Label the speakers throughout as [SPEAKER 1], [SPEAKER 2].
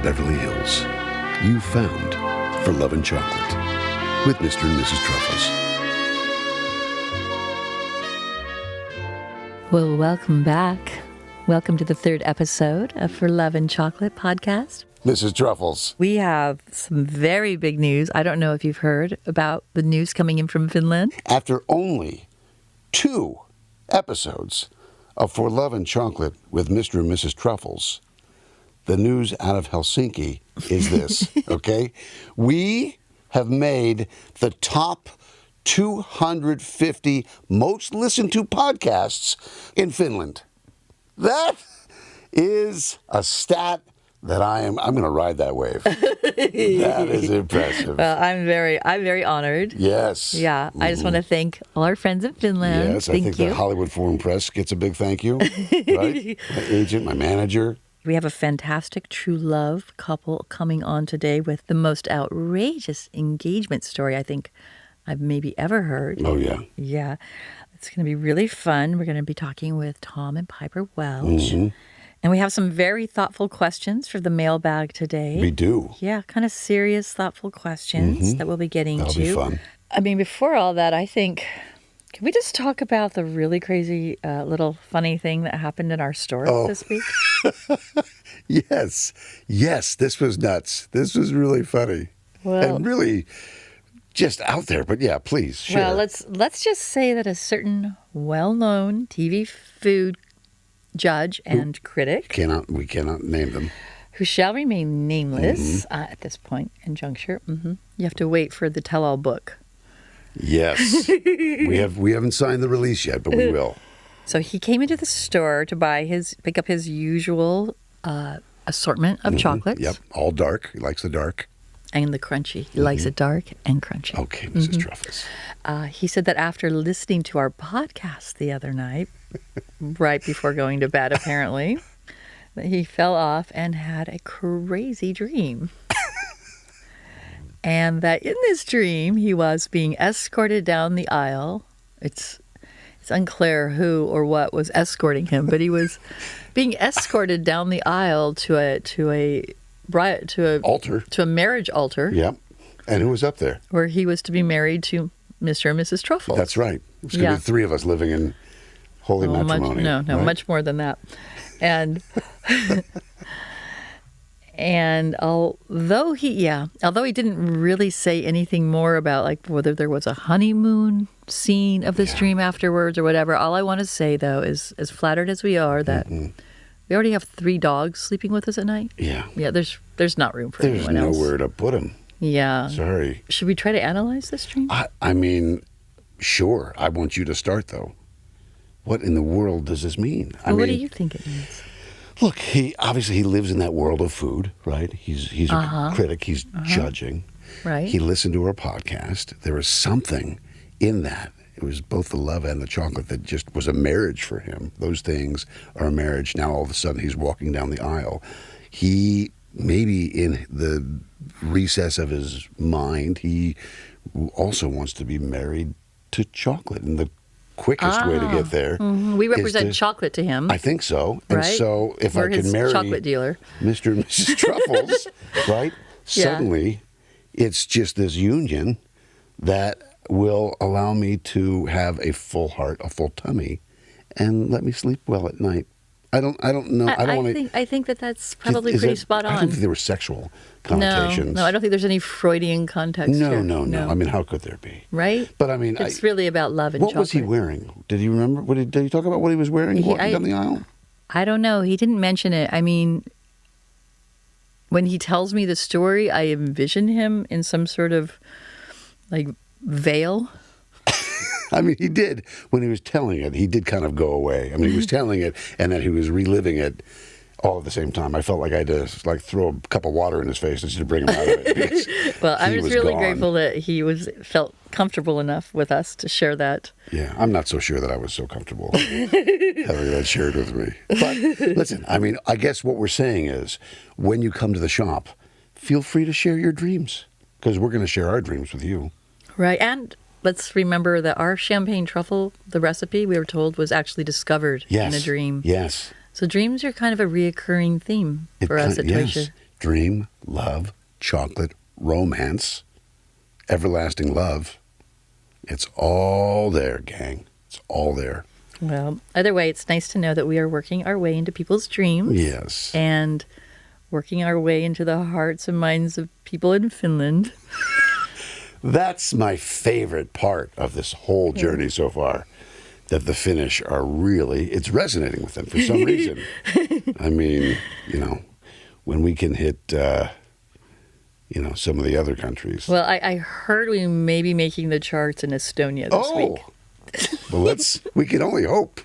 [SPEAKER 1] Beverly Hills. You found For Love and Chocolate with Mr. and Mrs. Truffles.
[SPEAKER 2] Well, welcome back. Welcome to the third episode of For Love and Chocolate podcast.
[SPEAKER 1] Mrs. Truffles.
[SPEAKER 2] We have some very big news. I don't know if you've heard about the news coming in from Finland.
[SPEAKER 1] After only 2 episodes of For Love and Chocolate with Mr. and Mrs. Truffles, the news out of Helsinki is this, okay? We have made the top 250 most listened to podcasts in Finland. That is a stat that I'm going to ride that wave. That is impressive.
[SPEAKER 2] Well, I'm very honored.
[SPEAKER 1] Yes.
[SPEAKER 2] Yeah, I just want to thank all our friends in Finland.
[SPEAKER 1] Yes,
[SPEAKER 2] thank
[SPEAKER 1] I think
[SPEAKER 2] you.
[SPEAKER 1] the Hollywood Foreign Press gets a big thank you, right? My agent, my manager.
[SPEAKER 2] We have a fantastic true love couple coming on today with the most outrageous engagement story I think I've maybe ever heard.
[SPEAKER 1] Oh, yeah.
[SPEAKER 2] Yeah. It's going to be really fun. We're going to be talking with Tom and Piper Welch.
[SPEAKER 1] Mm-hmm.
[SPEAKER 2] And we have some very thoughtful questions for the mailbag today.
[SPEAKER 1] We do.
[SPEAKER 2] Yeah, kind of serious, thoughtful questions that we'll be getting
[SPEAKER 1] That'll
[SPEAKER 2] to.
[SPEAKER 1] be fun.
[SPEAKER 2] I mean, before all that, I think, can we just talk about the really crazy little funny thing that happened in our store this week?
[SPEAKER 1] Yes. Yes, this was nuts. This was really funny.
[SPEAKER 2] Well,
[SPEAKER 1] and really just out there. But yeah, please, share.
[SPEAKER 2] Well, let's just say that a certain well-known TV food judge and critic,
[SPEAKER 1] We cannot name them.
[SPEAKER 2] who shall remain nameless at this point and juncture. You have to wait for the tell-all book.
[SPEAKER 1] Yes. we haven't signed the release yet, but we will.
[SPEAKER 2] So he came into the store to pick up his usual assortment of chocolates.
[SPEAKER 1] Yep, all dark. He likes the dark.
[SPEAKER 2] And the crunchy. He likes it dark and crunchy.
[SPEAKER 1] Okay, Mrs. Truffles.
[SPEAKER 2] He said that after listening to our podcast the other night, right before going to bed apparently, that he fell off and had a crazy dream. And that in this dream, he was being escorted down the aisle. It's unclear who or what was escorting him, but he was being escorted down the aisle to a marriage altar.
[SPEAKER 1] Yep. And who was up there?
[SPEAKER 2] Where he was to be married to Mr. and Mrs. Truffles.
[SPEAKER 1] That's right. It's going to be 3 of us living in holy matrimony.
[SPEAKER 2] No,
[SPEAKER 1] right?
[SPEAKER 2] much more than that. And and although he didn't really say anything more about like whether there was a honeymoon scene of this dream afterwards or whatever, all I want to say though is, as flattered as we are that we already have 3 dogs sleeping with us at night.
[SPEAKER 1] Yeah.
[SPEAKER 2] Yeah, there's not room for anyone else.
[SPEAKER 1] There's nowhere to put them.
[SPEAKER 2] Yeah.
[SPEAKER 1] Sorry.
[SPEAKER 2] Should we try to analyze this dream?
[SPEAKER 1] I mean, sure. I want you to start, though. What in the world does this mean?
[SPEAKER 2] What do you think it means?
[SPEAKER 1] Look, he lives in that world of food, right? He's a critic. He's judging.
[SPEAKER 2] Right.
[SPEAKER 1] He listened to our podcast. There was something in that. It was both the love and the chocolate that just was a marriage for him. Those things are a marriage. Now, all of a sudden, he's walking down the aisle. He, maybe in the recess of his mind, he also wants to be married to chocolate. And the quickest way to get there.
[SPEAKER 2] We represent chocolate to him.
[SPEAKER 1] I think so. And
[SPEAKER 2] right?
[SPEAKER 1] so if
[SPEAKER 2] We're
[SPEAKER 1] I can
[SPEAKER 2] his
[SPEAKER 1] marry
[SPEAKER 2] chocolate dealer.
[SPEAKER 1] Mr. and Mrs. Truffles, right? Suddenly, it's just this union that will allow me to have a full heart, a full tummy, and let me sleep well at night. I don't know.
[SPEAKER 2] I think that's probably pretty spot on.
[SPEAKER 1] I don't think there were sexual connotations.
[SPEAKER 2] No, I don't think there's any Freudian context here.
[SPEAKER 1] No. I mean, how could there be?
[SPEAKER 2] Right?
[SPEAKER 1] But I mean,
[SPEAKER 2] it's really about love and chocolate.
[SPEAKER 1] What was he wearing? Did you remember? Did he talk about what he was wearing walking down the aisle?
[SPEAKER 2] I don't know. He didn't mention it. I mean, when he tells me the story, I envision him in some sort of like veil.
[SPEAKER 1] I mean, he did. When he was telling it, he did kind of go away. I mean, he was telling it, and then he was reliving it all at the same time. I felt like I had to throw a cup of water in his face just to bring him out of it.
[SPEAKER 2] Well, I'm just really grateful that he felt comfortable enough with us to share that.
[SPEAKER 1] Yeah, I'm not so sure that I was so comfortable having that shared with me. But listen, I mean, I guess what we're saying is, when you come to the shop, feel free to share your dreams, because we're going to share our dreams with you.
[SPEAKER 2] Right, and let's remember that our champagne truffle, the recipe, we were told, was actually discovered in a dream.
[SPEAKER 1] Yes.
[SPEAKER 2] So dreams are kind of a reoccurring theme for us at Toysha.
[SPEAKER 1] dream, love, chocolate, romance, everlasting love. It's all there, gang. It's all there.
[SPEAKER 2] Well, either way, it's nice to know that we are working our way into people's dreams.
[SPEAKER 1] Yes.
[SPEAKER 2] And working our way into the hearts and minds of people in Finland.
[SPEAKER 1] That's my favorite part of this whole journey so far. That the Finnish are really, it's resonating with them for some reason. I mean, when we can hit, some of the other countries.
[SPEAKER 2] Well, I heard we may be making the charts in Estonia this week.
[SPEAKER 1] Well, we can only hope.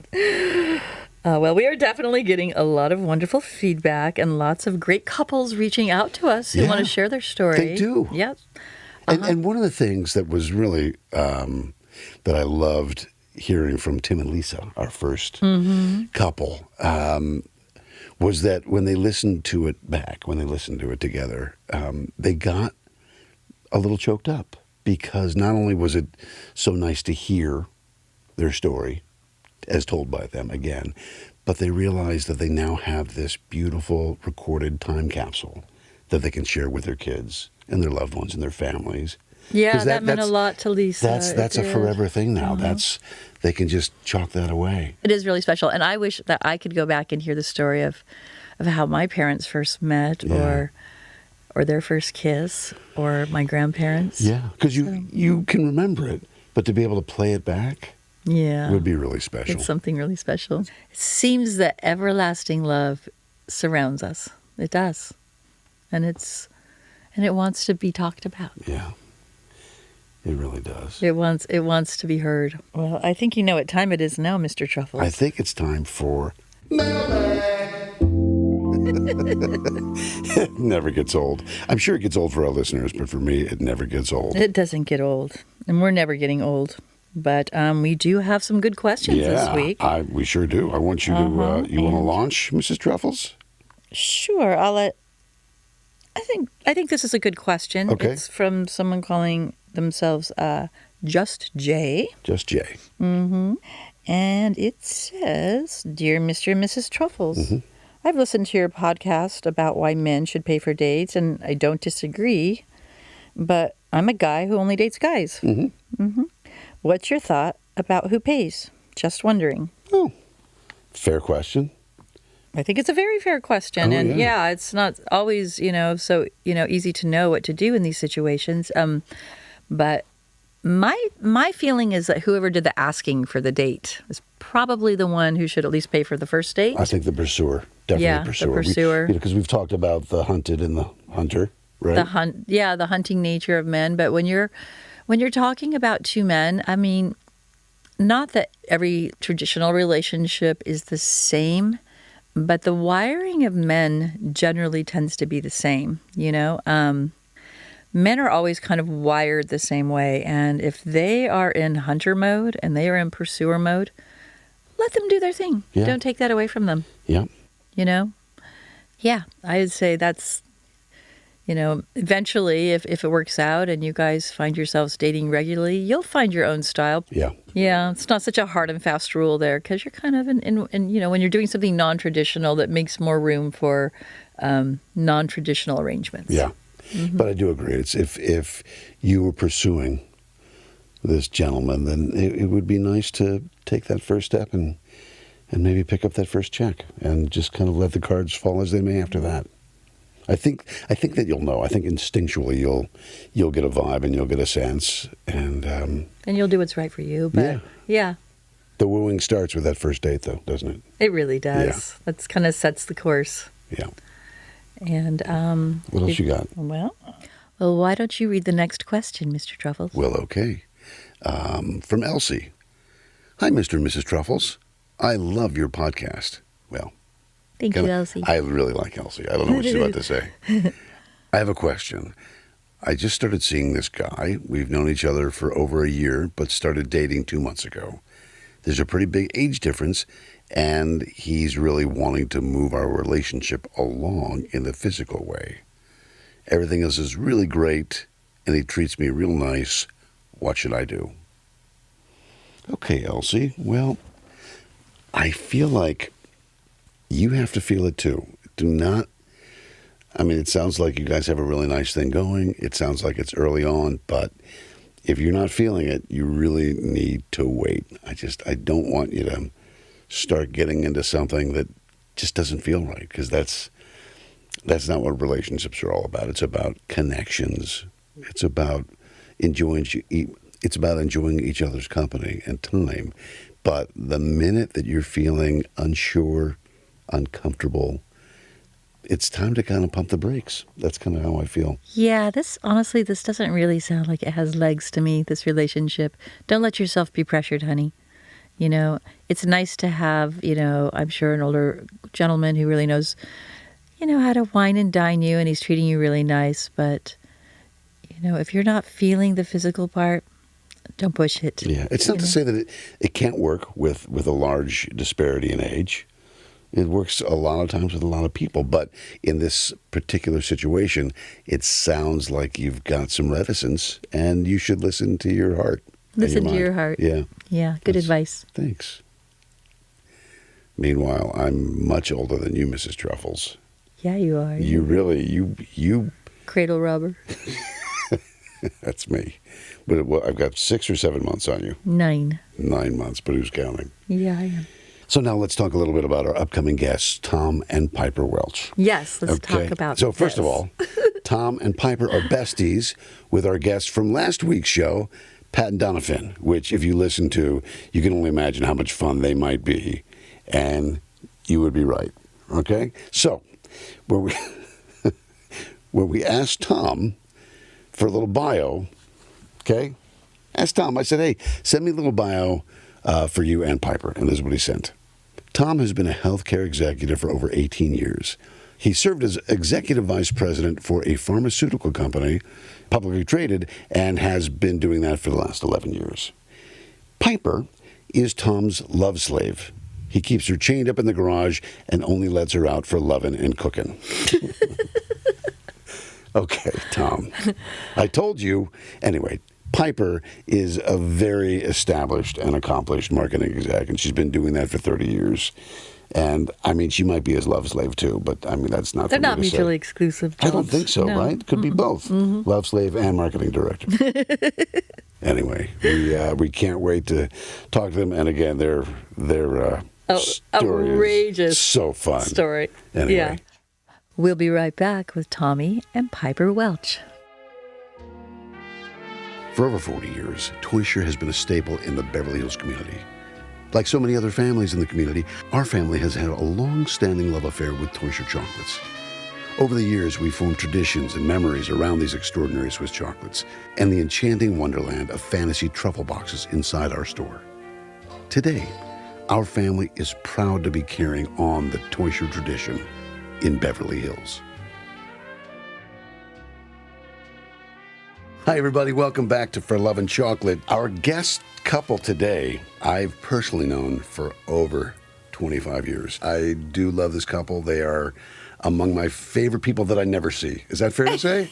[SPEAKER 2] Well, we are definitely getting a lot of wonderful feedback and lots of great couples reaching out to us who want to share their story.
[SPEAKER 1] They do.
[SPEAKER 2] Yes.
[SPEAKER 1] And one of the things that was really, that I loved hearing from Tim and Lisa, our first couple, was that when they listened to it back, when they listened to it together, they got a little choked up because not only was it so nice to hear their story as told by them again, but they realized that they now have this beautiful recorded time capsule that they can share with their kids and their loved ones and their families.
[SPEAKER 2] Yeah, that meant a lot to Lisa.
[SPEAKER 1] That's a forever thing now. They can just chalk that away.
[SPEAKER 2] It is really special. And I wish that I could go back and hear the story of how my parents first met or their first kiss or my grandparents.
[SPEAKER 1] Yeah, because you can remember it, but to be able to play it back would be really special.
[SPEAKER 2] It's something really special. It seems that everlasting love surrounds us. It does. And it wants to be talked about.
[SPEAKER 1] Yeah. It really does.
[SPEAKER 2] It wants to be heard. Well, I think you know what time it is now, Mr. Truffles.
[SPEAKER 1] I think it's time for Mailbag. It never gets old. I'm sure it gets old for our listeners, but for me, it never gets old.
[SPEAKER 2] It doesn't get old, and we're never getting old. But we do have some good questions this week.
[SPEAKER 1] We sure do. I want you to. You want to launch, Mrs. Truffles?
[SPEAKER 2] Sure. I think this is a good question.
[SPEAKER 1] Okay.
[SPEAKER 2] It's from someone calling themselves Just Jay.
[SPEAKER 1] Just Jay.
[SPEAKER 2] Mm-hmm. And it says, Dear Mr. and Mrs. Truffles, I've listened to your podcast about why men should pay for dates, and I don't disagree, but I'm a guy who only dates guys. What's your thought about who pays? Just wondering.
[SPEAKER 1] Oh, fair question.
[SPEAKER 2] I think it's a very fair question. It's not always, so, easy to know what to do in these situations. But my feeling is that whoever did the asking for the date is probably the one who should at least pay for the first date.
[SPEAKER 1] I think the pursuer. Definitely the pursuer.
[SPEAKER 2] The pursuer.
[SPEAKER 1] Because we've talked about the hunted and the hunter, right?
[SPEAKER 2] The hunting nature of men. But when you're talking about two men, I mean, not that every traditional relationship is the same, but the wiring of men generally tends to be the same, Men are always kind of wired the same way, and if they are in hunter mode and they are in pursuer mode, let them do their thing.
[SPEAKER 1] Yeah.
[SPEAKER 2] Don't take that away from them.
[SPEAKER 1] Yeah.
[SPEAKER 2] Yeah, I would say that's, eventually if it works out and you guys find yourselves dating regularly, you'll find your own style.
[SPEAKER 1] Yeah.
[SPEAKER 2] Yeah, it's not such a hard and fast rule there because you're kind of in when you're doing something non-traditional that makes more room for non-traditional arrangements.
[SPEAKER 1] Yeah. But I do agree. It's if you were pursuing this gentleman, then it would be nice to take that first step and maybe pick up that first check and just kind of let the cards fall as they may after that. I think that you'll know. I think instinctually you'll get a vibe and you'll get a sense and
[SPEAKER 2] you'll do what's right for you. But yeah.
[SPEAKER 1] The wooing starts with that first date, though, doesn't it?
[SPEAKER 2] It really does.
[SPEAKER 1] Yeah.
[SPEAKER 2] That's kind of sets the course.
[SPEAKER 1] Yeah.
[SPEAKER 2] And
[SPEAKER 1] what else you got?
[SPEAKER 2] Well, why don't you read the next question, Mr. Truffles?
[SPEAKER 1] Well, okay. From Elsie. Hi, Mr. and Mrs. Truffles. I love your podcast. Well,
[SPEAKER 2] thank you, Elsie.
[SPEAKER 1] I really like Elsie. I don't know what she's about to say. I have a question. I just started seeing this guy. We've known each other for over a year, but started dating 2 months ago. There's a pretty big age difference, and he's really wanting to move our relationship along in the physical way. Everything else is really great, and he treats me real nice. What should I do? Okay, Elsie. Well, I feel like you have to feel it too. Do not I mean, it sounds like you guys have a really nice thing going. It sounds like it's early on, but if you're not feeling it, you really need to wait. I don't want you to start getting into something that just doesn't feel right, because that's not what relationships are all about. It's about connections. It's about enjoying each other's company and time. But the minute that you're feeling unsure, uncomfortable, it's time to kind of pump the brakes. That's kind of how I feel.
[SPEAKER 2] Yeah, this doesn't really sound like it has legs to me, this relationship. Don't let yourself be pressured, honey. You know, it's nice to have, I'm sure an older gentleman who really knows, how to wine and dine you, and he's treating you really nice. But, if you're not feeling the physical part, don't push it.
[SPEAKER 1] Yeah, it's not to say that it can't work with a large disparity in age. It works a lot of times with a lot of people, but in this particular situation, it sounds like you've got some reticence, and you should listen to your heart.
[SPEAKER 2] Listen to your heart.
[SPEAKER 1] Yeah.
[SPEAKER 2] Yeah, good advice.
[SPEAKER 1] Thanks. Meanwhile, I'm much older than you, Mrs. Truffles.
[SPEAKER 2] Yeah, you are.
[SPEAKER 1] You really, you...
[SPEAKER 2] Cradle robber.
[SPEAKER 1] That's me. But I've got 6 or 7 months on you.
[SPEAKER 2] 9.
[SPEAKER 1] 9 months, but who's counting?
[SPEAKER 2] Yeah, I am.
[SPEAKER 1] So now let's talk a little bit about our upcoming guests, Tom and Piper Welch.
[SPEAKER 2] Yes, let's talk about
[SPEAKER 1] So first of all, Tom and Piper are besties with our guests from last week's show, Pat and Donovan, which if you listen to, you can only imagine how much fun they might be. And you would be right. Okay? So, when we asked Tom for a little bio, okay? Asked Tom, I said, hey, send me a little bio for you and Piper. And this is what he sent. Tom has been a healthcare executive for over 18 years. He served as executive vice president for a pharmaceutical company, publicly traded, and has been doing that for the last 11 years. Piper is Tom's love slave. He keeps her chained up in the garage and only lets her out for loving and cooking. Okay, Tom. I told you. Anyway, Piper is a very established and accomplished marketing exec, and she's been doing that for 30 years. And, I mean, she might be his love slave, too, but, I mean, that's not
[SPEAKER 2] They're
[SPEAKER 1] for me
[SPEAKER 2] not
[SPEAKER 1] to
[SPEAKER 2] mutually
[SPEAKER 1] say.
[SPEAKER 2] exclusive.
[SPEAKER 1] I don't think so,
[SPEAKER 2] No.
[SPEAKER 1] right? Could be both.
[SPEAKER 2] Mm-hmm.
[SPEAKER 1] Love slave and marketing director. Anyway, we can't wait to talk to them. And, again, their story
[SPEAKER 2] outrageous
[SPEAKER 1] is so fun.
[SPEAKER 2] Story.
[SPEAKER 1] Anyway.
[SPEAKER 2] Yeah. We'll be right back with Tommy and Piper Welch.
[SPEAKER 1] For over 40 years, Toysher has been a staple in the Beverly Hills community. Like so many other families in the community, our family has had a long-standing love affair with Toysher chocolates. Over the years, we've formed traditions and memories around these extraordinary Swiss chocolates and the enchanting wonderland of fantasy truffle boxes inside our store. Today, our family is proud to be carrying on the Toysher tradition in Beverly Hills. Hi, everybody. Welcome back to For Love and Chocolate. Our guest couple today, I've personally known for over 25 years. I do love this couple. They are among my favorite people that I never see. Is that fair to say?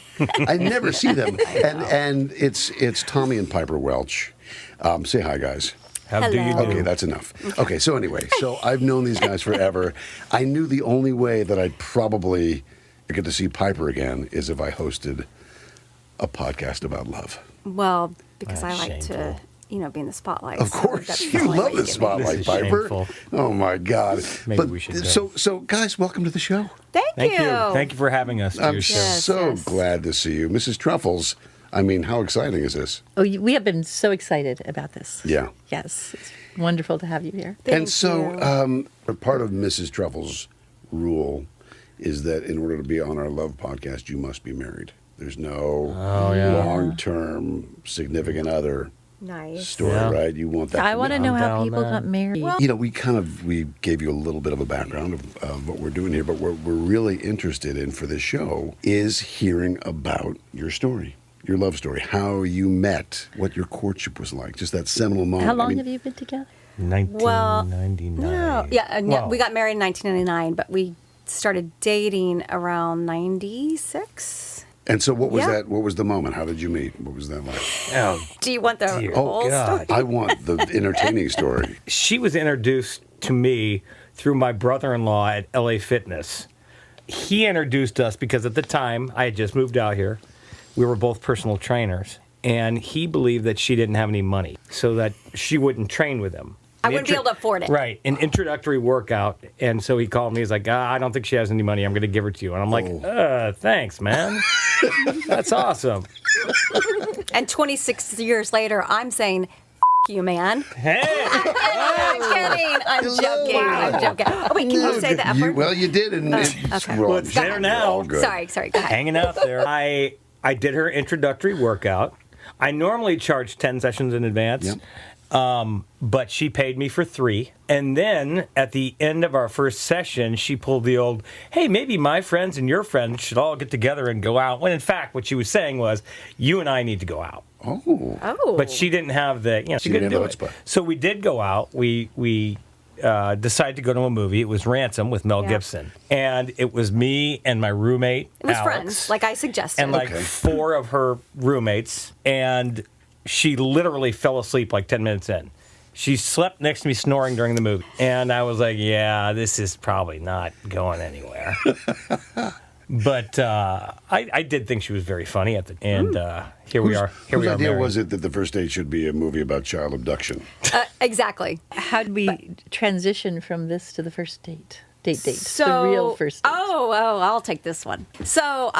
[SPEAKER 1] I never see them. And it's Tommy and Piper Welch. Say hi, guys.
[SPEAKER 3] How do you do?
[SPEAKER 1] Okay, that's enough. Okay, so anyway, I've known these guys forever. I knew the only way that I'd probably get to see Piper again is if I hosted a podcast about love.
[SPEAKER 4] Well, because
[SPEAKER 3] That's
[SPEAKER 4] I like to,
[SPEAKER 3] shameful.
[SPEAKER 4] Be in the spotlight.
[SPEAKER 1] Of
[SPEAKER 4] so
[SPEAKER 1] course,
[SPEAKER 4] that's
[SPEAKER 1] you
[SPEAKER 4] the only
[SPEAKER 1] love
[SPEAKER 4] way
[SPEAKER 1] the
[SPEAKER 4] to get me.
[SPEAKER 1] spotlight,
[SPEAKER 3] This is
[SPEAKER 1] Piper.
[SPEAKER 3] shameful.
[SPEAKER 1] Oh my God!
[SPEAKER 3] Maybe we should go.
[SPEAKER 1] So guys, welcome to the show.
[SPEAKER 4] Thank you.
[SPEAKER 3] Thank you for having us to
[SPEAKER 1] I'm
[SPEAKER 3] your show.
[SPEAKER 4] Yes,
[SPEAKER 1] so
[SPEAKER 4] yes.
[SPEAKER 1] glad to see you, Mrs. Truffles. I mean, how exciting is this?
[SPEAKER 2] Oh, we have been so excited about this.
[SPEAKER 1] Yeah.
[SPEAKER 2] Yes. It's wonderful to have you here.
[SPEAKER 4] Thank
[SPEAKER 1] And so,
[SPEAKER 4] you.
[SPEAKER 1] part of Mrs. Truffles' rule is that in order to be on our love podcast, you must be married. There's no long-term significant other
[SPEAKER 4] Nice.
[SPEAKER 1] story,
[SPEAKER 3] Yeah.
[SPEAKER 1] right? You want that.
[SPEAKER 2] I want to know
[SPEAKER 3] I'm
[SPEAKER 2] how
[SPEAKER 3] down
[SPEAKER 2] people
[SPEAKER 3] that.
[SPEAKER 2] got married.
[SPEAKER 4] Well-
[SPEAKER 1] You know, we gave you a little bit of a background of what we're doing here, but what we're really interested in for this show is hearing about your story, your love story, how you met, what your courtship was like, just that seminal moment.
[SPEAKER 2] How long have you been together?
[SPEAKER 3] 1999.
[SPEAKER 4] No,
[SPEAKER 3] Well,
[SPEAKER 4] we got married in 1999, but we started dating around 96.
[SPEAKER 1] And so, what was
[SPEAKER 4] Yeah.
[SPEAKER 1] that? What was the moment? How did you meet? What was that like?
[SPEAKER 3] Oh,
[SPEAKER 4] Do you want the
[SPEAKER 3] Dear
[SPEAKER 4] whole
[SPEAKER 3] God.
[SPEAKER 4] story?
[SPEAKER 1] I want the entertaining story.
[SPEAKER 3] she was introduced to me through my brother-in-law at LA Fitness. he introduced us because at the time I had just moved out here. We were both personal trainers, and he believed that she didn't have any money, so that she wouldn't train with him.
[SPEAKER 4] I wouldn't be able to afford it.
[SPEAKER 3] Right, an introductory workout. And so he called me. He's like, I don't think she has any money. I'm going to give her to you. And I'm like, thanks, man. That's awesome.
[SPEAKER 4] And 26 years later, I'm saying, you, man.
[SPEAKER 3] Hey!
[SPEAKER 4] I'm kidding. I'm joking. I'm joking. Oh, wait, can you say the F word?
[SPEAKER 1] Well, you did. And
[SPEAKER 4] Okay.
[SPEAKER 3] Well, it's there now.
[SPEAKER 4] Sorry, go ahead.
[SPEAKER 3] Hanging out there. I did her introductory workout. I normally charge 10 sessions in advance.
[SPEAKER 1] Yep.
[SPEAKER 3] But she paid me for 3. And then at the end of our first session, she pulled the old, hey, maybe my friends and your friends should all get together and go out. When in fact, what she was saying was, you and I need to go out.
[SPEAKER 4] Oh.
[SPEAKER 3] But she didn't have the, she couldn't do it. So we did go out. We decided to go to a movie. It was Ransom with Mel Gibson. And it was me and my roommate,
[SPEAKER 4] It was
[SPEAKER 3] Alex,
[SPEAKER 4] friends, like I suggested.
[SPEAKER 3] and like 4 of her roommates. And she literally fell asleep like 10 minutes in. She slept next to me snoring during the movie. And I was like, yeah, this is probably not going anywhere. But I did think she was very funny at the end. Here we are.
[SPEAKER 1] Whose idea
[SPEAKER 3] married.
[SPEAKER 1] was it that the first date should be a movie about child abduction?
[SPEAKER 4] Exactly.
[SPEAKER 2] How did we transition from this to the first date? Date.
[SPEAKER 4] So,
[SPEAKER 2] the real first date.
[SPEAKER 4] Oh, I'll take this one. So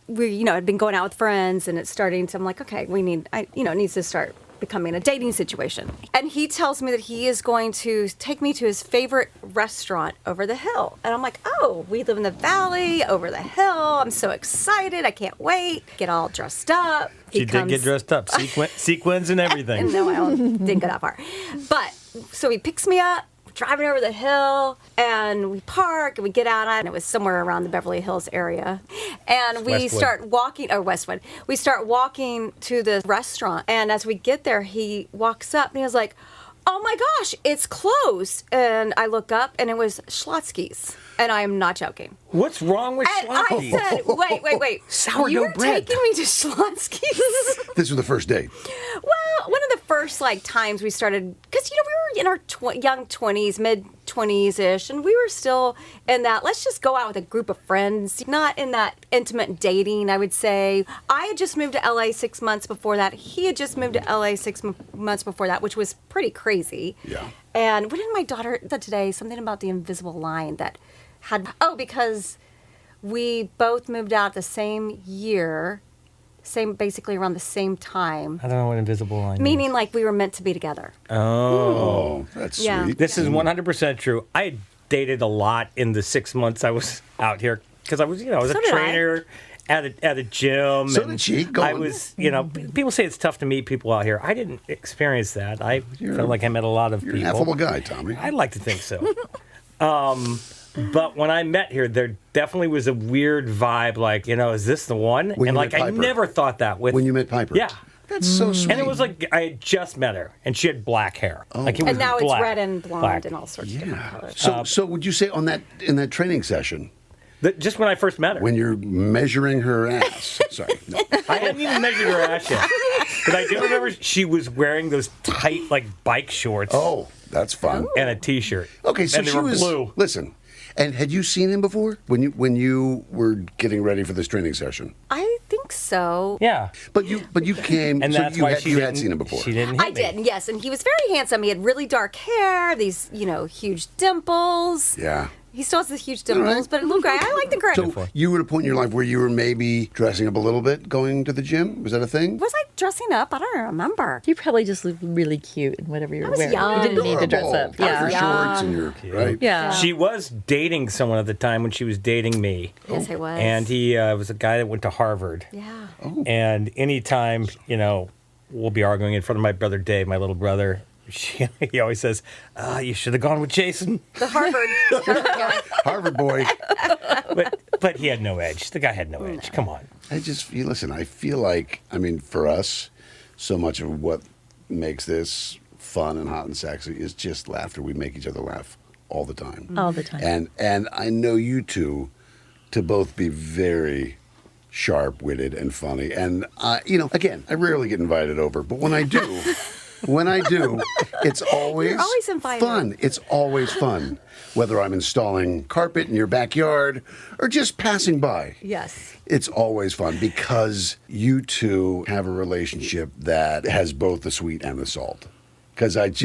[SPEAKER 4] we had been going out with friends, and it's starting to. I'm like, okay, it needs to start becoming a dating situation. And he tells me that he is going to take me to his favorite restaurant over the hill. And I'm like, oh, we live in the valley, over the hill. I'm so excited. I can't wait. Get all dressed up.
[SPEAKER 3] She did get dressed up, sequins and everything.
[SPEAKER 4] No, I didn't go that far. But so he picks me up, driving over the hill, and we park and we get out on, and it was somewhere around the Beverly Hills area. And we start walking, or Westwood. We start walking to the restaurant, and as we get there, he walks up and he was like, oh my gosh, it's closed. And I look up and it was Schlotsky's. And I am not joking.
[SPEAKER 3] What's wrong with
[SPEAKER 4] And
[SPEAKER 3] Schlotsky?
[SPEAKER 4] I said, wait.
[SPEAKER 1] Sourdough
[SPEAKER 4] You're
[SPEAKER 1] bread.
[SPEAKER 4] taking me to Schlotsky's?
[SPEAKER 1] This was the first date.
[SPEAKER 4] Well, one of the first times we started, because we were in our young 20s, mid 20s ish, and we were still in that. Let's just go out with a group of friends, not in that intimate dating. I would say I had just moved to LA 6 months before that. He had just moved to LA 6 months before that, which was pretty crazy.
[SPEAKER 1] Yeah.
[SPEAKER 4] And what did my daughter said today? Something about the invisible line that had. Oh, because we both moved out the same year. Basically around the same time.
[SPEAKER 3] I don't know what invisible line
[SPEAKER 4] Meaning
[SPEAKER 3] means.
[SPEAKER 4] like we were meant to be together.
[SPEAKER 1] Oh, that's
[SPEAKER 4] Yeah.
[SPEAKER 1] sweet.
[SPEAKER 3] This is 100% true. I dated a lot in the 6 months I was out here because I was,
[SPEAKER 4] So
[SPEAKER 3] a
[SPEAKER 4] did I.
[SPEAKER 3] trainer at a gym.
[SPEAKER 1] So
[SPEAKER 3] and
[SPEAKER 1] did she. Go
[SPEAKER 3] I
[SPEAKER 1] on.
[SPEAKER 3] was, people say it's tough to meet people out here. I didn't experience that. I felt like I met a lot of
[SPEAKER 1] You're an
[SPEAKER 3] people.
[SPEAKER 1] affable guy, Tommy.
[SPEAKER 3] I'd like to think so. But when I met here, there definitely was a weird vibe. Like, is this the one?
[SPEAKER 1] When
[SPEAKER 3] and
[SPEAKER 1] you
[SPEAKER 3] like,
[SPEAKER 1] met
[SPEAKER 3] I
[SPEAKER 1] Piper.
[SPEAKER 3] never thought that with.
[SPEAKER 1] When you met Piper.
[SPEAKER 3] Yeah.
[SPEAKER 1] That's so sweet.
[SPEAKER 3] And it was like I had just met her, and she had black hair. Like it was
[SPEAKER 4] And now
[SPEAKER 3] black.
[SPEAKER 4] it's red and blonde
[SPEAKER 3] Black.
[SPEAKER 4] and all sorts of different
[SPEAKER 1] Yeah.
[SPEAKER 4] colors.
[SPEAKER 1] So would you say in that training session,
[SPEAKER 3] Just when I first met her.
[SPEAKER 1] when you're measuring her ass, sorry, no.
[SPEAKER 3] I hadn't even measured her ass yet. But I do remember she was wearing those tight, bike shorts
[SPEAKER 1] Oh, that's fun.
[SPEAKER 3] and a T-shirt.
[SPEAKER 1] Okay, so
[SPEAKER 3] and they
[SPEAKER 1] she
[SPEAKER 3] were
[SPEAKER 1] was.
[SPEAKER 3] blue.
[SPEAKER 1] Listen, and had you seen him before when you were getting ready for this training session?
[SPEAKER 4] I think so.
[SPEAKER 3] Yeah.
[SPEAKER 1] But you came,
[SPEAKER 3] And
[SPEAKER 1] so
[SPEAKER 3] that's
[SPEAKER 1] you
[SPEAKER 3] why
[SPEAKER 1] had,
[SPEAKER 3] she
[SPEAKER 1] you
[SPEAKER 3] didn't,
[SPEAKER 1] had seen him before.
[SPEAKER 3] She didn't hit
[SPEAKER 4] I
[SPEAKER 3] me.
[SPEAKER 4] did, yes. And he was very handsome. He had really dark hair, these, huge dimples.
[SPEAKER 1] Yeah.
[SPEAKER 4] He still has the huge dimples,
[SPEAKER 1] right.
[SPEAKER 4] but look, I like the gray.
[SPEAKER 1] So you were at a point in your life where you were maybe dressing up a little bit, going to the gym. Was that a thing?
[SPEAKER 4] Was I dressing up? I don't remember.
[SPEAKER 2] You probably just look really cute in whatever you're
[SPEAKER 4] I was
[SPEAKER 2] wearing.
[SPEAKER 4] young.
[SPEAKER 2] You didn't need to dress
[SPEAKER 1] Adorable.
[SPEAKER 2] up.
[SPEAKER 1] Got
[SPEAKER 2] Yeah.
[SPEAKER 1] your shorts and your right.
[SPEAKER 2] Yeah.
[SPEAKER 3] She was dating someone at the time when she was dating me.
[SPEAKER 4] Yes, I was.
[SPEAKER 3] And he was a guy that went to Harvard.
[SPEAKER 4] Yeah.
[SPEAKER 3] And anytime, we'll be arguing in front of my brother Dave, my little brother, he always says, you should have gone with Jason.
[SPEAKER 4] The Harvard guy.
[SPEAKER 1] Harvard boy.
[SPEAKER 3] But he had no edge. The guy had no edge. Come on.
[SPEAKER 1] Listen, I feel like, for us, so much of what makes this fun and hot and sexy is just laughter. We make each other laugh all the time.
[SPEAKER 2] All the time.
[SPEAKER 1] And I know you two to both be very sharp-witted and funny. And, again, I rarely get invited over, but when I do, When I do, it's always,
[SPEAKER 4] always invited.
[SPEAKER 1] fun. It's always fun. Whether I'm installing carpet in your backyard or just passing by.
[SPEAKER 4] Yes.
[SPEAKER 1] It's always fun because you two have a relationship that has both the sweet and the salt. Because it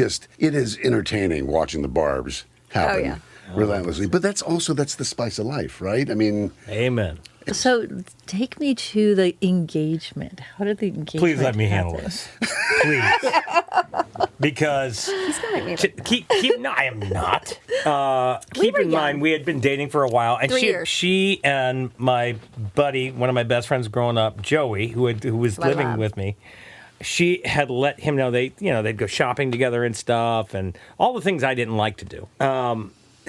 [SPEAKER 1] is entertaining watching the barbs happen
[SPEAKER 4] yeah.
[SPEAKER 1] relentlessly. But that's the spice of life, right? I mean,
[SPEAKER 3] Amen.
[SPEAKER 2] So take me to the engagement. How did the engagement
[SPEAKER 3] Please let me handle
[SPEAKER 2] happen?
[SPEAKER 3] this. Please. Because
[SPEAKER 4] He's gonna make me look
[SPEAKER 3] no, I am not. Keep
[SPEAKER 4] were
[SPEAKER 3] in mind,
[SPEAKER 4] young.
[SPEAKER 3] we had been dating for a while, and
[SPEAKER 4] 3 years.
[SPEAKER 3] she and my buddy, one of my best friends growing up, Joey, who was
[SPEAKER 4] My
[SPEAKER 3] living
[SPEAKER 4] lab.
[SPEAKER 3] with me, she had let him know they'd go shopping together and stuff, and all the things I didn't like to do.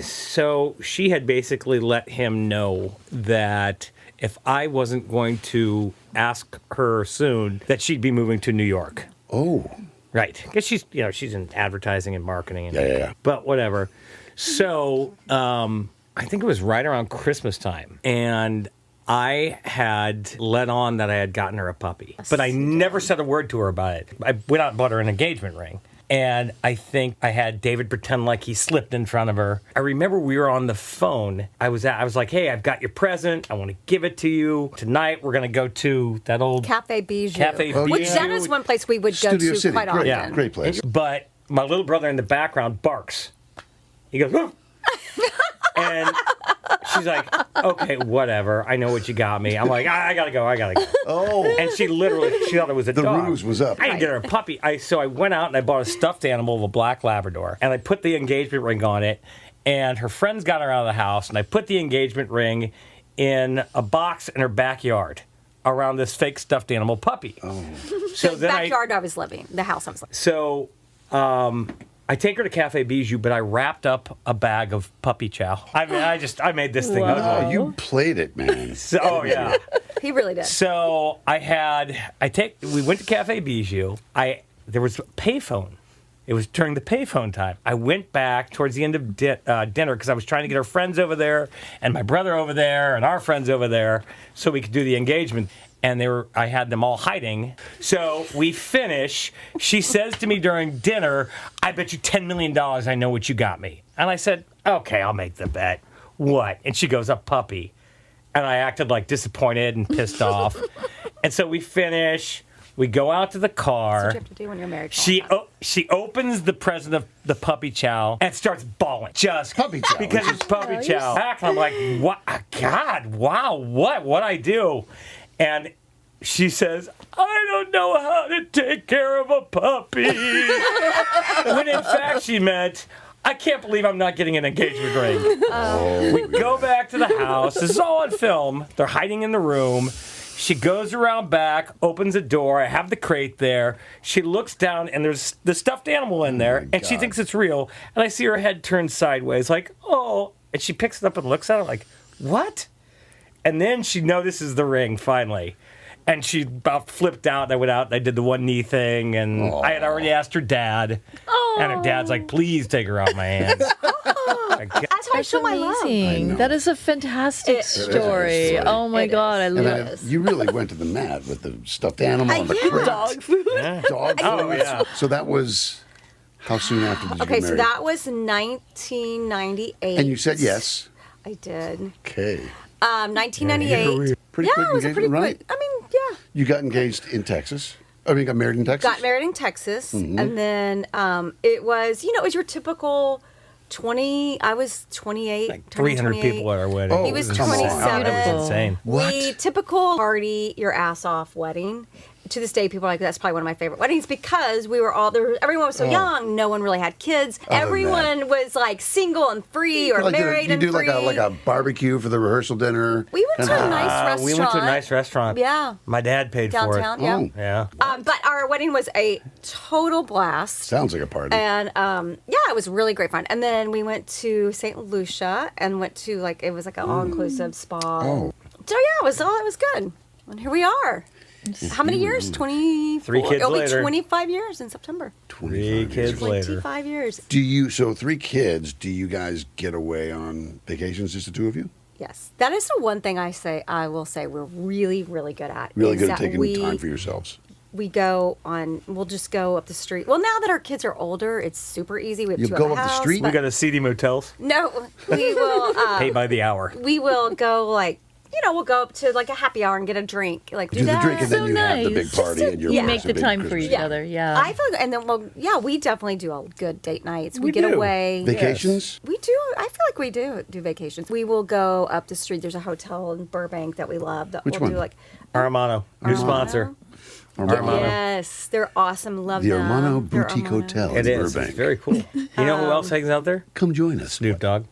[SPEAKER 3] So she had basically let him know that if I wasn't going to ask her soon, that she'd be moving to New York.
[SPEAKER 1] oh,
[SPEAKER 3] Right, because she's in advertising and marketing. And
[SPEAKER 1] Yeah.
[SPEAKER 3] But whatever. So I think it was right around Christmas time, and I had let on that I had gotten her a puppy, but I never said a word to her about it. I went out and bought her an engagement ring. And I think I had David pretend like he slipped in front of her. I remember we were on the phone. I was like, hey, I've got your present. I want to give it to you. Tonight we're going to go to that old
[SPEAKER 4] Cafe Bijou.
[SPEAKER 3] Cafe
[SPEAKER 4] Which
[SPEAKER 3] Bijou.
[SPEAKER 4] that is one place we would go
[SPEAKER 1] Studio
[SPEAKER 4] to
[SPEAKER 1] City.
[SPEAKER 4] quite
[SPEAKER 1] Great,
[SPEAKER 4] often.
[SPEAKER 1] great place.
[SPEAKER 3] But my little brother in the background barks. He goes, "Woof." And she's like, okay, whatever. I know what you got me. I'm like, I gotta go.
[SPEAKER 1] Oh,
[SPEAKER 3] And she thought it was a
[SPEAKER 1] the
[SPEAKER 3] dog.
[SPEAKER 1] ruse was up.
[SPEAKER 3] I didn't get her a puppy. So I went out and I bought a stuffed animal of a black Labrador, and I put the engagement ring on it. And her friends got her out of the house, and I put the engagement ring in a box in her backyard around this fake stuffed animal puppy.
[SPEAKER 1] Oh.
[SPEAKER 3] So
[SPEAKER 4] The
[SPEAKER 3] then
[SPEAKER 4] backyard I was living, the house I was living.
[SPEAKER 3] So I take her to Cafe Bijou, but I wrapped up a bag of puppy chow. I mean, I made this thing
[SPEAKER 2] Wow.
[SPEAKER 3] ugly.
[SPEAKER 1] Oh, you played it, man.
[SPEAKER 3] So, oh yeah.
[SPEAKER 4] He really did.
[SPEAKER 3] So we went to Cafe Bijou. There was a payphone. It was during the payphone time. I went back towards the end of dinner because I was trying to get her friends over there and my brother over there and our friends over there so we could do the engagement. And I had them all hiding. So we finish. She says to me during dinner, I bet you $10 million I know what you got me. And I said, okay, I'll make the bet. What? And she goes, a puppy. And I acted like disappointed and pissed off. And so we finish. We go out to the car.
[SPEAKER 4] That's what you have to do when you're married.
[SPEAKER 3] She opens the present of the puppy chow and starts bawling. Just
[SPEAKER 1] Puppy chow,
[SPEAKER 3] because
[SPEAKER 1] which
[SPEAKER 3] it's puppy chow. And I'm like, what? God, wow, what I do? And she says, I don't know how to take care of a puppy. When in fact she meant, I can't believe I'm not getting an engagement ring. We go back to the house. This is all on film. They're hiding in the room. She goes around back, opens a door. I have the crate there. She looks down, and there's the stuffed animal in there, and she
[SPEAKER 1] God.
[SPEAKER 3] thinks it's real. And I see her head turn sideways, like, oh. And she picks it up and looks at it like, what? And then she notices the ring, finally. And she about flipped out. And I went out and I did the one knee thing. And I had already asked her dad. And her dad's like, please take her out my hands.
[SPEAKER 4] That's how I show my love.
[SPEAKER 2] Amazing. That is a fantastic
[SPEAKER 4] It
[SPEAKER 2] story.
[SPEAKER 1] is.
[SPEAKER 2] Oh my
[SPEAKER 4] It
[SPEAKER 2] God, I
[SPEAKER 4] is.
[SPEAKER 2] love
[SPEAKER 1] And
[SPEAKER 2] it.
[SPEAKER 1] you really went to the mat with the stuffed animal and the
[SPEAKER 4] yeah.
[SPEAKER 1] crate.
[SPEAKER 2] Dog food.
[SPEAKER 1] Dog
[SPEAKER 3] Oh,
[SPEAKER 1] food.
[SPEAKER 3] yeah.
[SPEAKER 1] So that was, how soon after did you
[SPEAKER 4] Okay,
[SPEAKER 1] get
[SPEAKER 4] so
[SPEAKER 1] married?
[SPEAKER 4] that was 1998.
[SPEAKER 1] And you said yes.
[SPEAKER 4] I did.
[SPEAKER 1] Okay.
[SPEAKER 4] 1998.
[SPEAKER 1] Pretty
[SPEAKER 4] yeah,
[SPEAKER 1] quick
[SPEAKER 4] it was a pretty
[SPEAKER 1] engagement,
[SPEAKER 4] quick. I mean, yeah.
[SPEAKER 1] You got engaged in Texas? I mean, got married in Texas?
[SPEAKER 4] Got married in Texas,
[SPEAKER 1] Mm-hmm.
[SPEAKER 4] and then it was, it was your typical 20. I was 28.
[SPEAKER 3] Like
[SPEAKER 4] turning
[SPEAKER 3] 300
[SPEAKER 4] 28.
[SPEAKER 3] people at our wedding.
[SPEAKER 1] Oh,
[SPEAKER 4] He was
[SPEAKER 1] come on.
[SPEAKER 4] 27.
[SPEAKER 3] Oh, that was insane.
[SPEAKER 4] We typical party your ass off wedding. To this day, people are like, that's probably one of my favorite weddings because we were all there. Everyone was so young. No one really had kids.
[SPEAKER 1] than
[SPEAKER 4] Everyone was like single and free or
[SPEAKER 1] Like,
[SPEAKER 4] married
[SPEAKER 1] you
[SPEAKER 4] and
[SPEAKER 1] do
[SPEAKER 4] free.
[SPEAKER 1] like a barbecue for the rehearsal dinner.
[SPEAKER 4] We went to a
[SPEAKER 1] And-
[SPEAKER 4] nice restaurant.
[SPEAKER 3] We went to a nice restaurant.
[SPEAKER 4] Yeah.
[SPEAKER 3] My dad paid
[SPEAKER 4] Downtown,
[SPEAKER 3] for it.
[SPEAKER 4] yeah.
[SPEAKER 1] Oh,
[SPEAKER 3] Yeah.
[SPEAKER 4] But our wedding was a total blast.
[SPEAKER 1] sounds like a party.
[SPEAKER 4] And it was really great fun. And then we went to St. Lucia and went to it was like an all-inclusive spa.
[SPEAKER 1] Oh.
[SPEAKER 4] So yeah, it was good. And here we are. How many years? 24.
[SPEAKER 3] 3 kids
[SPEAKER 4] It'll
[SPEAKER 3] later.
[SPEAKER 4] be 25 years in September.
[SPEAKER 1] 25
[SPEAKER 3] kids
[SPEAKER 1] years.
[SPEAKER 3] later.
[SPEAKER 4] 25 years.
[SPEAKER 1] So 3 kids, do you guys get away on vacations, just the two of you?
[SPEAKER 4] Yes. That is the one thing I will say we're really, really good at.
[SPEAKER 1] Really
[SPEAKER 4] is
[SPEAKER 1] good at
[SPEAKER 4] that
[SPEAKER 1] taking
[SPEAKER 4] we
[SPEAKER 1] time for yourselves.
[SPEAKER 4] we'll just go up the street. Well, now that our kids are older, it's super easy. We have
[SPEAKER 1] You
[SPEAKER 4] two
[SPEAKER 1] go
[SPEAKER 4] at the
[SPEAKER 1] up the
[SPEAKER 4] house,
[SPEAKER 1] street?
[SPEAKER 3] We
[SPEAKER 4] but-
[SPEAKER 3] go to seedy motels,
[SPEAKER 4] No, we will.
[SPEAKER 3] paid by the hour.
[SPEAKER 4] We will go we'll go up to like a happy hour and get a drink. Like
[SPEAKER 1] Do the
[SPEAKER 4] that.
[SPEAKER 1] drink and then
[SPEAKER 2] So
[SPEAKER 1] you have the big
[SPEAKER 2] nice.
[SPEAKER 1] party and you're
[SPEAKER 2] You make the time for each other. Yeah.
[SPEAKER 4] I feel, and then we definitely do all good date nights. We get
[SPEAKER 3] do.
[SPEAKER 4] away.
[SPEAKER 1] Vacations?
[SPEAKER 4] We do. I feel like we do vacations. We will go up the street. There's a hotel in Burbank that we love. That
[SPEAKER 1] Which
[SPEAKER 4] we'll
[SPEAKER 1] one?
[SPEAKER 4] do like
[SPEAKER 3] Armano, new sponsor. Armano.
[SPEAKER 4] yes, they're awesome. Love
[SPEAKER 1] The
[SPEAKER 4] them.
[SPEAKER 1] Armano
[SPEAKER 4] They're
[SPEAKER 1] Boutique
[SPEAKER 4] Armano.
[SPEAKER 1] Hotel
[SPEAKER 3] It
[SPEAKER 1] in
[SPEAKER 3] is.
[SPEAKER 1] Burbank.
[SPEAKER 3] It's very cool. You know who else hangs out there?
[SPEAKER 1] Come join us.
[SPEAKER 3] Snoop Dogg.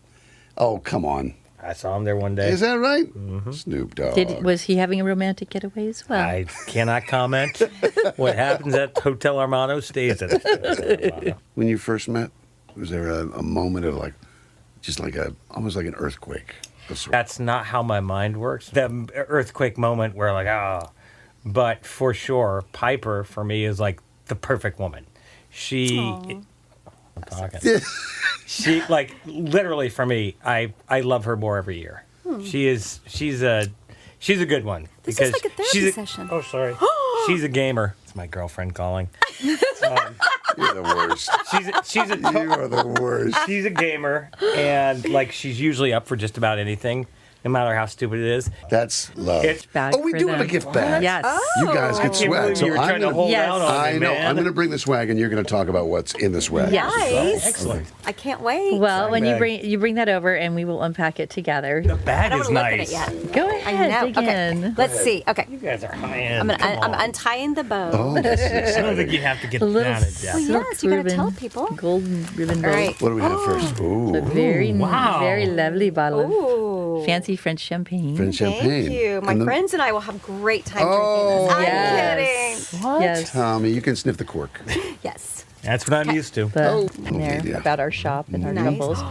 [SPEAKER 1] Oh, come on.
[SPEAKER 3] I saw him there one day.
[SPEAKER 1] Is that right? Snoop Dogg.
[SPEAKER 2] Was he having a romantic getaway as well?
[SPEAKER 3] I cannot comment. What happens at Hotel Armano stays at Hotel Armano.
[SPEAKER 1] When you first met, was there a moment of almost like an earthquake? of sorts?
[SPEAKER 3] That's not how my mind works. The earthquake moment where but for sure, Piper for me is like the perfect woman. I'm talking. She literally for me, I love her more every year. She's a good one.
[SPEAKER 4] This
[SPEAKER 3] because
[SPEAKER 4] is like a therapy
[SPEAKER 3] she's
[SPEAKER 4] session.
[SPEAKER 3] Oh, sorry. She's a gamer. It's my girlfriend calling.
[SPEAKER 1] You're the worst.
[SPEAKER 3] She's a
[SPEAKER 1] You are the worst.
[SPEAKER 3] she's a gamer, and she's usually up for just about anything, no matter how stupid it is.
[SPEAKER 1] That's love.
[SPEAKER 3] It's
[SPEAKER 2] Bag
[SPEAKER 1] Oh, we
[SPEAKER 2] for
[SPEAKER 1] do have a
[SPEAKER 2] them.
[SPEAKER 1] gift bag.
[SPEAKER 2] Yes.
[SPEAKER 1] You guys
[SPEAKER 4] Oh.
[SPEAKER 1] get
[SPEAKER 3] Can't
[SPEAKER 1] swag.
[SPEAKER 3] believe
[SPEAKER 1] So
[SPEAKER 3] you were
[SPEAKER 1] I'm
[SPEAKER 3] trying to
[SPEAKER 1] gonna,
[SPEAKER 3] hold
[SPEAKER 2] Yes.
[SPEAKER 3] out on
[SPEAKER 1] I
[SPEAKER 3] me,
[SPEAKER 1] know.
[SPEAKER 3] man.
[SPEAKER 1] I'm going to bring the swag, and you're going to talk about what's in the swag.
[SPEAKER 2] Yes.
[SPEAKER 4] Nice.
[SPEAKER 3] Excellent.
[SPEAKER 4] I can't wait.
[SPEAKER 2] Well, when
[SPEAKER 3] bag.
[SPEAKER 2] you bring that over, and we will unpack it together.
[SPEAKER 3] The
[SPEAKER 4] I
[SPEAKER 3] bag
[SPEAKER 4] don't
[SPEAKER 3] is
[SPEAKER 4] want to look
[SPEAKER 3] nice.
[SPEAKER 4] at it yet.
[SPEAKER 2] Go
[SPEAKER 4] I
[SPEAKER 2] ahead,
[SPEAKER 4] know.
[SPEAKER 2] dig
[SPEAKER 4] Okay.
[SPEAKER 2] in.
[SPEAKER 4] Let's see. Okay.
[SPEAKER 3] You guys are high end.
[SPEAKER 4] I'm untying the bow.
[SPEAKER 1] Oh, this is
[SPEAKER 3] I don't
[SPEAKER 1] exciting.
[SPEAKER 3] think you have to get
[SPEAKER 2] A little
[SPEAKER 3] down to death.
[SPEAKER 4] Well, yes, you gotta
[SPEAKER 2] ribbon,
[SPEAKER 4] tell people.
[SPEAKER 2] Golden ribbon
[SPEAKER 4] All
[SPEAKER 2] bow.
[SPEAKER 4] right.
[SPEAKER 1] What do we have first? Ooh.
[SPEAKER 2] Very,
[SPEAKER 3] Wow.
[SPEAKER 2] very lovely bottle of
[SPEAKER 4] Ooh.
[SPEAKER 2] fancy French champagne.
[SPEAKER 1] French champagne.
[SPEAKER 4] Thank you. My
[SPEAKER 1] And the-
[SPEAKER 4] friends and I will have a great time
[SPEAKER 1] Oh,
[SPEAKER 4] drinking this.
[SPEAKER 2] yes.
[SPEAKER 4] I'm
[SPEAKER 2] Yes.
[SPEAKER 1] Tommy, you can sniff the cork.
[SPEAKER 4] kidding. Yes.
[SPEAKER 3] That's what I'm used to.
[SPEAKER 2] The there
[SPEAKER 1] yeah.
[SPEAKER 2] about our shop and our
[SPEAKER 4] Nice.
[SPEAKER 2] troubles.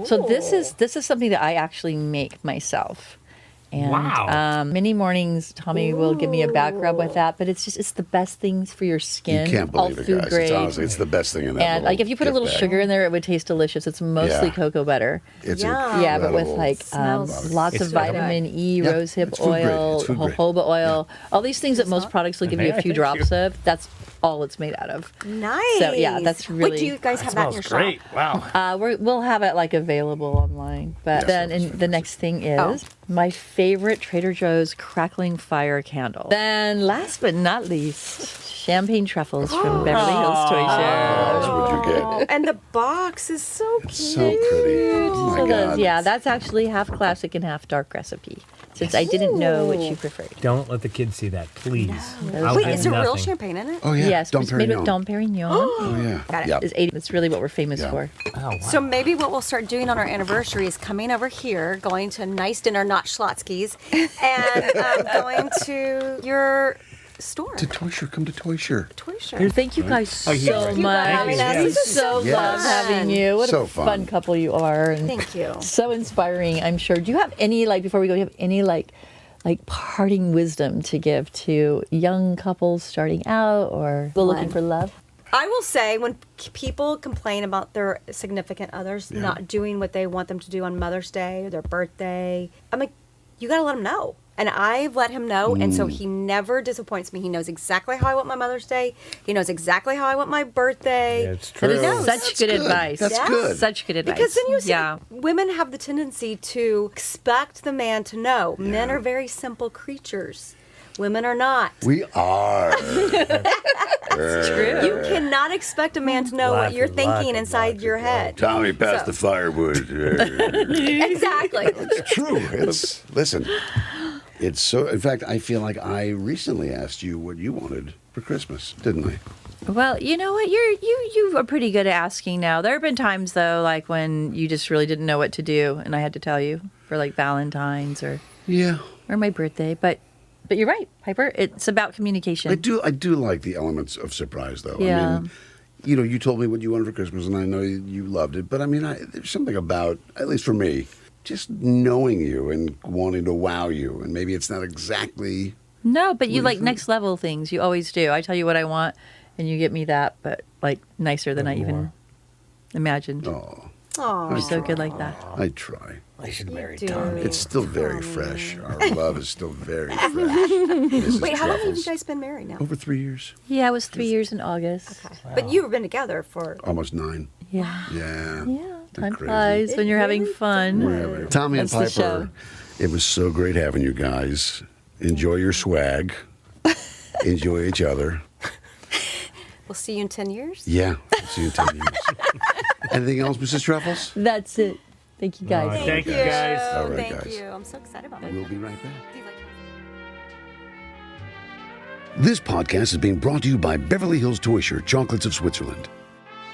[SPEAKER 2] So this is something that I actually make myself. And
[SPEAKER 3] Wow.
[SPEAKER 2] many mornings, Tommy will give me a back rub with that, but it's the best things for your
[SPEAKER 1] You
[SPEAKER 2] skin.
[SPEAKER 1] can't
[SPEAKER 2] all
[SPEAKER 1] believe it,
[SPEAKER 2] food
[SPEAKER 1] guys.
[SPEAKER 2] grade.
[SPEAKER 1] It's honestly, it's the best thing in that.
[SPEAKER 2] And
[SPEAKER 1] little
[SPEAKER 2] if you put a
[SPEAKER 1] gift
[SPEAKER 2] little
[SPEAKER 1] bag.
[SPEAKER 2] sugar in there, it would taste delicious. It's mostly
[SPEAKER 1] Yeah.
[SPEAKER 2] cocoa butter.
[SPEAKER 1] It's
[SPEAKER 4] Yum.
[SPEAKER 2] Yeah, but with
[SPEAKER 1] incredible.
[SPEAKER 4] Smells
[SPEAKER 2] lots
[SPEAKER 3] It's
[SPEAKER 2] of
[SPEAKER 3] so good.
[SPEAKER 2] vitamin E,
[SPEAKER 1] Yeah,
[SPEAKER 2] rosehip
[SPEAKER 1] it's food grade.
[SPEAKER 2] oil,
[SPEAKER 1] It's food grade.
[SPEAKER 2] jojoba oil, all these things that most products will give you
[SPEAKER 3] Yeah,
[SPEAKER 2] a few
[SPEAKER 3] thank
[SPEAKER 2] drops
[SPEAKER 3] you.
[SPEAKER 2] of. That's all it's made out of.
[SPEAKER 4] Nice.
[SPEAKER 2] So, yeah, that's
[SPEAKER 4] What
[SPEAKER 2] really-
[SPEAKER 4] do you guys have that in
[SPEAKER 3] Smells
[SPEAKER 4] your
[SPEAKER 3] great.
[SPEAKER 4] shop?
[SPEAKER 3] Wow.
[SPEAKER 2] We'll have it available online. But
[SPEAKER 1] Yes,
[SPEAKER 2] then
[SPEAKER 1] that's
[SPEAKER 2] the next thing is
[SPEAKER 4] Oh.
[SPEAKER 2] my favorite Trader Joe's crackling fire candle. Then last but not least, champagne truffles from Beverly Hills Toy
[SPEAKER 1] What else
[SPEAKER 2] Show.
[SPEAKER 1] would you get?
[SPEAKER 4] Oh, and the box is so cute.
[SPEAKER 1] So pretty. Oh my
[SPEAKER 2] So those,
[SPEAKER 1] God.
[SPEAKER 2] yeah, that's actually half classic and half dark recipe. Since I didn't know what you preferred.
[SPEAKER 3] Don't let the kids see that, please. I'll
[SPEAKER 4] Wait,
[SPEAKER 3] do
[SPEAKER 4] is there real
[SPEAKER 3] nothing.
[SPEAKER 4] champagne in it?
[SPEAKER 1] Oh yeah.
[SPEAKER 2] Yes,
[SPEAKER 1] Dom
[SPEAKER 2] it's made with
[SPEAKER 1] Perignon.
[SPEAKER 2] Dom Perignon.
[SPEAKER 1] Oh yeah.
[SPEAKER 4] Got it.
[SPEAKER 1] Yeah.
[SPEAKER 2] It's 80. It's really what we're famous
[SPEAKER 1] Yeah.
[SPEAKER 2] for.
[SPEAKER 3] Oh, wow.
[SPEAKER 4] So maybe what we'll start doing on our anniversary is coming over here, going to a nice dinner, not Schlotsky's, and going to your store,
[SPEAKER 1] To Toysher, come to Toysher.
[SPEAKER 4] toy show.
[SPEAKER 2] Thank you guys
[SPEAKER 3] Oh,
[SPEAKER 2] so
[SPEAKER 3] yeah.
[SPEAKER 4] Thank you
[SPEAKER 2] much.
[SPEAKER 4] for having us.
[SPEAKER 2] We
[SPEAKER 4] This is so
[SPEAKER 1] Yes.
[SPEAKER 2] love
[SPEAKER 4] fun.
[SPEAKER 2] having you. What
[SPEAKER 1] So
[SPEAKER 2] a
[SPEAKER 1] fun.
[SPEAKER 2] couple you are. And
[SPEAKER 4] Thank you.
[SPEAKER 2] so inspiring, I'm sure. Do you have any, before we go, do you have any, parting wisdom to give to young couples starting out or people looking
[SPEAKER 4] One.
[SPEAKER 2] for love?
[SPEAKER 4] I will say when people complain about their significant others not doing what they want them to do on Mother's Day or their birthday, I'm like, you got to let them know. And I've let him know, and so he never disappoints me. He knows exactly how I want my Mother's Day. He knows exactly how I want my birthday.
[SPEAKER 3] It's
[SPEAKER 2] That
[SPEAKER 3] true.
[SPEAKER 2] is
[SPEAKER 4] knows.
[SPEAKER 2] such
[SPEAKER 1] That's
[SPEAKER 2] good
[SPEAKER 1] good.
[SPEAKER 2] advice.
[SPEAKER 1] That's good.
[SPEAKER 2] Such good advice.
[SPEAKER 4] Because then you see,
[SPEAKER 2] yeah.
[SPEAKER 4] women have the tendency to expect the man to know. Men are very simple creatures. Women are not.
[SPEAKER 1] We are.
[SPEAKER 2] True.
[SPEAKER 4] You cannot expect a man to know what you're thinking inside your head.
[SPEAKER 1] Tommy, pass
[SPEAKER 4] So-
[SPEAKER 1] the firewood.
[SPEAKER 4] Exactly.
[SPEAKER 1] It's true. Listen. It's so. In fact, I feel like I recently asked you what you wanted for Christmas, didn't I?
[SPEAKER 2] Well, you know what? You are pretty good at asking now. There have been times though, when you just really didn't know what to do, and I had to tell you for Valentine's or
[SPEAKER 1] Yeah.
[SPEAKER 2] my birthday. But you're right, Piper. It's about communication.
[SPEAKER 1] I do like the elements of surprise, though.
[SPEAKER 2] Yeah.
[SPEAKER 1] I mean, you told me what you wanted for Christmas, and I know you loved it. But I mean, there's something about, at least for me, just knowing you and wanting to wow you. And maybe it's not exactly.
[SPEAKER 2] No, but you like next level things. You always do. I tell you what I want, and you get me that, but nicer than I even imagined.
[SPEAKER 1] Oh,
[SPEAKER 4] Oh,
[SPEAKER 2] You're so good like that.
[SPEAKER 1] I try.
[SPEAKER 3] I should marry
[SPEAKER 4] do.
[SPEAKER 3] Tommy.
[SPEAKER 1] It's still very fresh. Our love is still very fresh. Mrs.
[SPEAKER 4] Wait, how long have
[SPEAKER 1] Truffles.
[SPEAKER 4] you guys been married now?
[SPEAKER 1] Over 3 years.
[SPEAKER 2] Yeah, it was 3 years in August.
[SPEAKER 4] Okay. But you've been together for.
[SPEAKER 1] Almost 9.
[SPEAKER 2] Yeah.
[SPEAKER 1] Yeah.
[SPEAKER 2] Yeah. Time
[SPEAKER 1] crazy.
[SPEAKER 2] flies when you're having
[SPEAKER 4] really
[SPEAKER 2] fun.
[SPEAKER 1] Wherever. Tommy and
[SPEAKER 2] That's the
[SPEAKER 1] Piper, it was so great having you guys. Enjoy your swag. Enjoy each other.
[SPEAKER 4] We'll see you in 10 years.
[SPEAKER 1] Yeah. See you in 10 years. Anything else, Mrs. Truffles?
[SPEAKER 2] That's it. Thank you guys.
[SPEAKER 3] Thank you, guys.
[SPEAKER 1] All right,
[SPEAKER 4] Thank
[SPEAKER 1] guys.
[SPEAKER 4] you. I'm so excited about it.
[SPEAKER 1] We'll be right back.
[SPEAKER 4] Do you like-
[SPEAKER 1] This podcast is being brought to you by Beverly Hills Toysher Chocolates of Switzerland.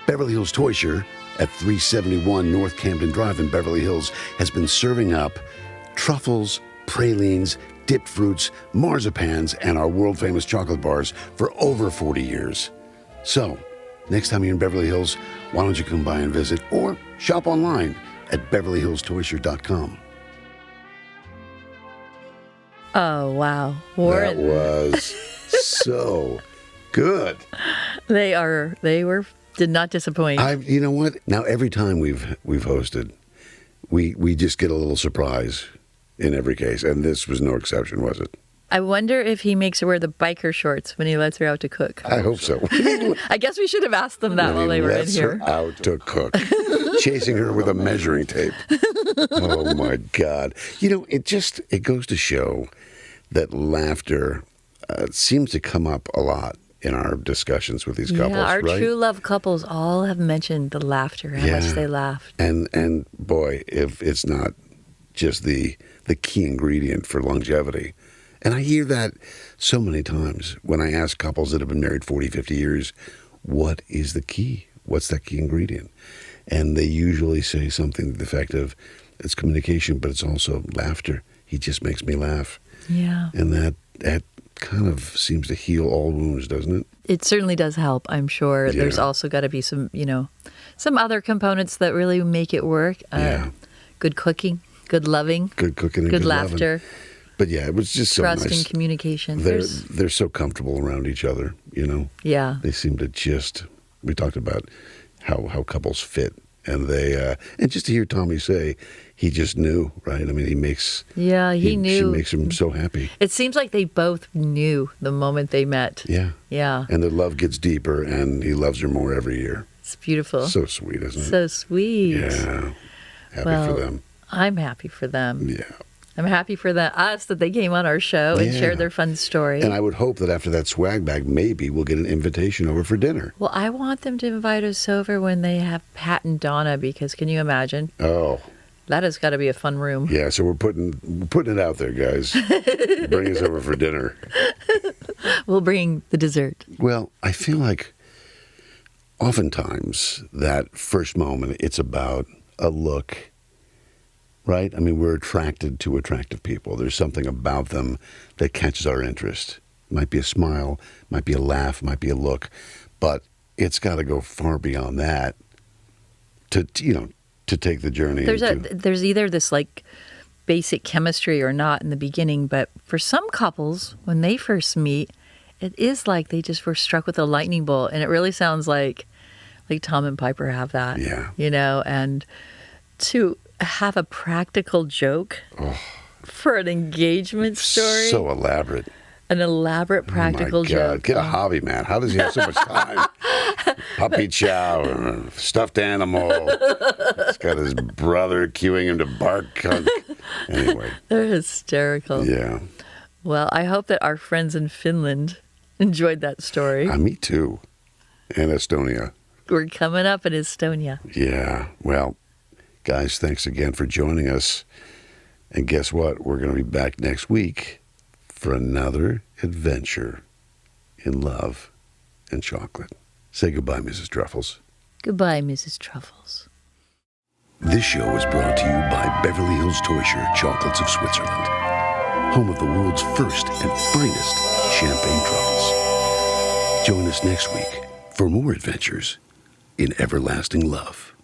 [SPEAKER 1] Beverly Hills Toysher at 371 North Camden Drive in Beverly Hills has been serving up truffles, pralines, dipped fruits, marzipans, and our world-famous chocolate bars for over 40 years. So, next time you're in Beverly Hills, why don't you come by and visit or shop online at beverlyhillstoysher.com.
[SPEAKER 2] Oh, wow. Warren.
[SPEAKER 1] That was so good.
[SPEAKER 2] Did not disappoint.
[SPEAKER 1] You know what? Now every time we've hosted, we just get a little surprise in every case, and this was no exception, was it?
[SPEAKER 2] I wonder if he makes her wear the biker shorts when he lets her out to cook.
[SPEAKER 1] I hope so.
[SPEAKER 2] I guess we should have asked them that while they were in
[SPEAKER 1] lets
[SPEAKER 2] here.
[SPEAKER 1] her out to cook, chasing her with a measuring tape. Oh my God! You know, it goes to show that laughter seems to come up a lot in our discussions with these couples,
[SPEAKER 2] Yeah, our
[SPEAKER 1] right?
[SPEAKER 2] true love couples all have mentioned the laughter, how much they laughed.
[SPEAKER 1] And boy, if it's not just the key ingredient for longevity. And I hear that so many times when I ask couples that have been married 40, 50 years, what is the key? What's that key ingredient? And they usually say something to the effect of, it's communication, but it's also laughter. He just makes me laugh.
[SPEAKER 2] Yeah.
[SPEAKER 1] And that kind of seems to heal all wounds, doesn't it?
[SPEAKER 2] It certainly does help, I'm sure.
[SPEAKER 1] Yeah.
[SPEAKER 2] There's also got to be some other components that really make it work.
[SPEAKER 1] Yeah.
[SPEAKER 2] Good cooking, good loving,
[SPEAKER 1] Good cooking and
[SPEAKER 2] good
[SPEAKER 1] good loving.
[SPEAKER 2] laughter,
[SPEAKER 1] But yeah, it was just so
[SPEAKER 2] trust
[SPEAKER 1] nice.
[SPEAKER 2] and communication.
[SPEAKER 1] They're so comfortable around each other, you know.
[SPEAKER 2] Yeah.
[SPEAKER 1] They seem to we talked about how couples fit, and they and just to hear Tommy say he just knew, right? I mean, he knew. She makes him so happy.
[SPEAKER 2] It seems like they both knew the moment they met.
[SPEAKER 1] Yeah.
[SPEAKER 2] Yeah.
[SPEAKER 1] And the love gets deeper, and he loves her more every year.
[SPEAKER 2] It's beautiful.
[SPEAKER 1] So sweet, isn't it?
[SPEAKER 2] So sweet.
[SPEAKER 1] Yeah. Happy for them.
[SPEAKER 2] I'm happy for them.
[SPEAKER 1] Yeah.
[SPEAKER 2] I'm happy for us that they came on our show and
[SPEAKER 1] Yeah.
[SPEAKER 2] shared their fun story.
[SPEAKER 1] And I would hope that after that swag bag, maybe we'll get an invitation over for dinner.
[SPEAKER 2] Well, I want them to invite us over when they have Pat and Donna, because can you imagine?
[SPEAKER 1] Oh.
[SPEAKER 2] That has got to be a fun room.
[SPEAKER 1] Yeah, so we're putting it out there, guys. Bring us over for dinner.
[SPEAKER 2] We'll bring the dessert.
[SPEAKER 1] Well, I feel like oftentimes that first moment, it's about a look, right? I mean, we're attracted to attractive people. There's something about them that catches our interest. It might be a smile, might be a laugh, might be a look, but it's got to go far beyond that to take the journey.
[SPEAKER 2] There's either this like basic chemistry or not in the beginning, but for some couples, when they first meet, it is like they just were struck with a lightning bolt, and it really sounds like Tom and Piper have that.
[SPEAKER 1] Yeah.
[SPEAKER 2] And to have a practical joke for an engagement story.
[SPEAKER 1] So elaborate.
[SPEAKER 2] An elaborate practical
[SPEAKER 1] Oh my God.
[SPEAKER 2] joke.
[SPEAKER 1] Get a hobby, man. How does he have so much time? Puppy chow, stuffed animal. He's got his brother cueing him to bark. Anyway.
[SPEAKER 2] They're hysterical.
[SPEAKER 1] Yeah.
[SPEAKER 2] Well, I hope that our friends in Finland enjoyed that story.
[SPEAKER 1] Me too. And Estonia.
[SPEAKER 2] We're coming up in Estonia.
[SPEAKER 1] Yeah. Well, guys, thanks again for joining us. And guess what? We're going to be back next week for another adventure in love and chocolate. Say goodbye, Mrs. Truffles.
[SPEAKER 2] Goodbye, Mrs. Truffles.
[SPEAKER 1] This show is brought to you by Beverly Hills Toysher Chocolates of Switzerland, home of the world's first and finest champagne truffles. Join us next week for more adventures in everlasting love.